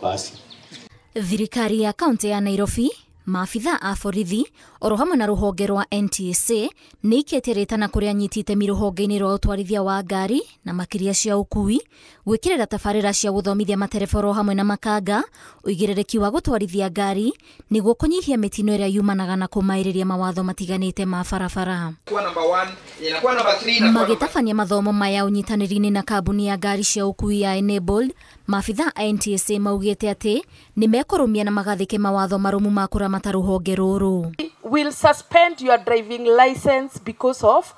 basi. Thirikari ya kaunti ya Nairobi, maafitha a borithi oro hamwe na ruhonge rwa NTSA nĩ iketerĩtana kũrĩa anyitite miruhonge-inĩ rwa ũtwarithia wa ngari na makiria cia ũkui gwĩkĩrĩra tabarĩra cia gũthomithia matereba hamwe na makanga ũigĩrĩrĩki wa gũtwarithia ngari nĩguo kũnyihia mĩtino ĩrĩa yumanaga na kũmaĩrĩria mawatho matiganĩte ma barabara. Magĩtabania mathomo maya ũnyitanĩri-inĩ na kambuni ya ngari cia ũkui ya Enabled, maafitha a NTSA maugĩte atĩ nĩ mekũrũmia na magathĩke mawatho marũmu ma kũramata rũhonge rũrũ. Will suspend your driving license because of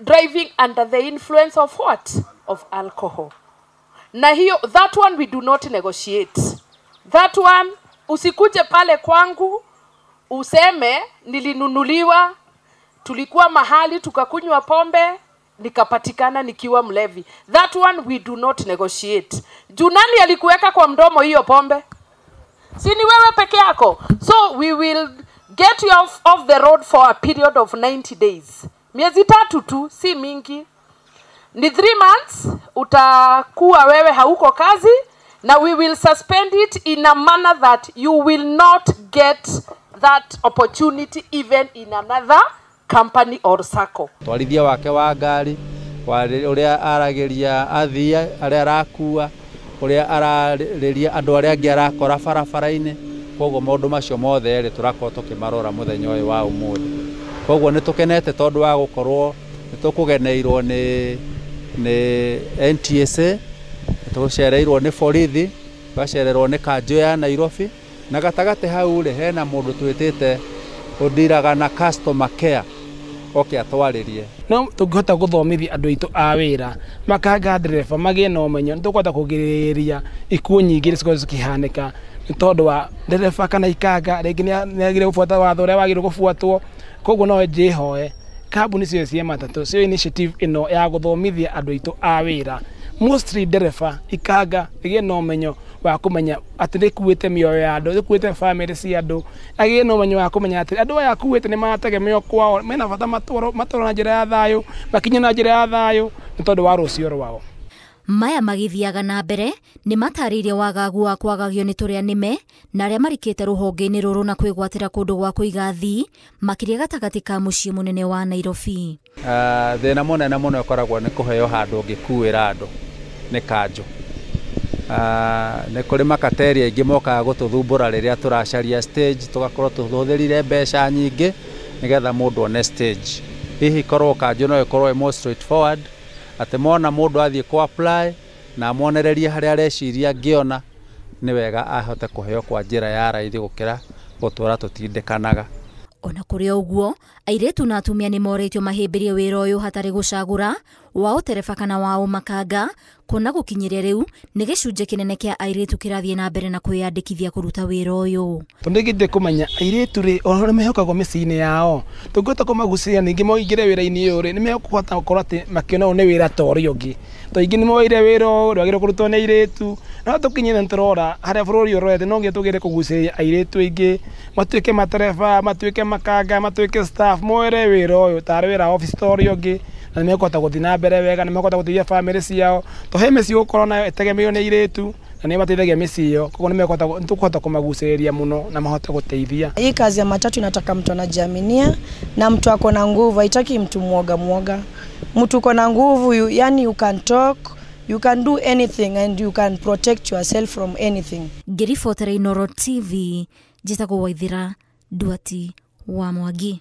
driving under the influence of what? Of alcohol. Na hiyo, that one we do not negotiate. That one, usikuje pale kwangu, useme nilinunuliwa, tulikuwa mahali, tukakunywa pombe, nikapatikana nikiwa mlevi. That one we do not negotiate. Junani alikuweka kwa mdomo hiyo pombe? Si ni wewe peke yako? So we will get you off the road for a period of 90 days. Miezi 3 tu, si mingi. Ni 3 months, utakuwa wewe hauko kazi, na we will suspend it in a manner that you will not get that opportunity even in another company or circle. Twarithia wake wa ngari, uria arageria athia, aria arakua, uria ararĩria andũ arĩa angĩ arakora barabara-inĩ. Koguo maũndũ macio mothe tũrakorwo tũkĩmarora mũthenya ũyũ wa ũmũthĩ. Koguo nĩ tũkenete tondũ wa gũkorwo nĩ tũkũgeneirwo nĩ NTSA, tũcereirwo nĩ borithi, twacererwo nĩ kanjũ ya Nairobi, na gatagatĩ hau hena mũndũ twĩtĩte ũndiraga na customer care oke atwarĩrie. No tũngĩhota gũthomithia andũ aitũ a wĩra makanga ndereba magĩe na ũmenyo, nĩ tũkũhota kũgirĩrĩria ikuũ nyingĩ cikorwo cikĩhanĩka nĩ tondũ wa ndereba kana ikanga rĩngĩ nĩagire gũbuata watho ũrĩa wagĩrĩirwo gũbuatwo. Koguo no njĩhoe kambuni cio cia matatũ cio initiative ĩno ya gũthomithia andũ aitũ a wĩra, mostly ndereba ikanga rĩgĩe na ũmenyo wa kũmenya atĩ rĩkuĩte mĩoyo ya andũ, rĩkuĩte family cia andũ, agĩe na ũmenyo wa kũmenya atĩ andũ aya akuĩte nĩ mategemeo kwao, mena bata matũũra na njĩra ya thayũ, makinye na njĩra ya thayũ nĩ tondũ wa rũciũ rwao. Maya magĩthiaga na mbere nĩ matarĩirie wagagu wa kwagagio nĩ tũrĩa nĩme na arĩa marikĩte rũhonge-inĩ rũrũ na kwĩgwatĩra kũndũ gwa kũiga thii makĩria gatagatĩ ka mũciĩ mũnene wa Nairobi. Thĩna mũnene mũno ũkoragwo nĩ kũheo handũ ũngĩkuĩra andũ nĩ kanjũ. Nĩ kũrĩ makateri aingĩ mokaga gũtũthumbũra rĩrĩa tũracaria stage, tũgakorwo tũhũthĩrire mbeca nyingĩ nĩgetha mũndũ one stage. Hihi korwo kanjũ no ĩkorwo more straightforward, atĩ mona mũndũ athiĩ ku apply na monererie harĩa areciria ngĩona nĩ wega ahote kũheo kwa njĩra ya raithi gũkĩra gũtũra tũtindĩkanaga. Ona kũrĩ ũguo, airĩtu na atumia nĩ moretio mahĩmbĩrie wĩra ũyũ hatarĩ gũcagũra wa ũtereba kana wa ũmakanga, kuona gũkinyĩria rĩu nĩ gĩcunjĩ kĩnene kĩa airĩtu kĩrathiĩ na mbere na kwĩyandĩkithia kũruta wĩra ũyũ. Tũndĩgĩte kũmenya airĩtu rĩ o mehokagwo mĩciĩ-inĩ yao, tũngĩhota kũmagucĩrĩria ningĩ moingĩre wĩra-inĩ ũyũ rĩ nĩ mekũhota gũkorwo atĩ makĩona ũyũ nĩ wĩra ta ũrĩa ũngĩ. Tũingĩ nĩ moire wĩra ũyũ wagĩrĩirwo kũrutwo nĩ airĩtu, no tũkinyĩre nĩtũrora harĩa bũrũri ũrorete no nginya tũgĩre kũgucĩrĩria airĩtu aingĩ matuĩke matereba, matuĩke makanga, matuĩke staff, moere wĩra ũyũ tarĩ wĩra wa office ta ũrĩa ũngĩ, na nĩ mekũhota gũthiĩ na mbere wega, nĩ mekũhota gũteithia family ciao. Tũhe mĩciĩ gũkorwo nayo ĩtegemeirwo nĩ airĩtu na nĩ mateithagia mĩciĩ ĩyo, koguo nĩ tũkũhota kũmagucĩrĩria mũno na mahote gũteithia. Hii kazi ya matatu inataka mtu anajiaminia na mtu ako na nguvu, haitaki mtu mwoga. Mtu uko na nguvu, yani you can talk, you can do anything and you can protect yourself from anything. Ngĩribotera Inooro TV, njĩtagwo Waithira Nduati wa Mwangi.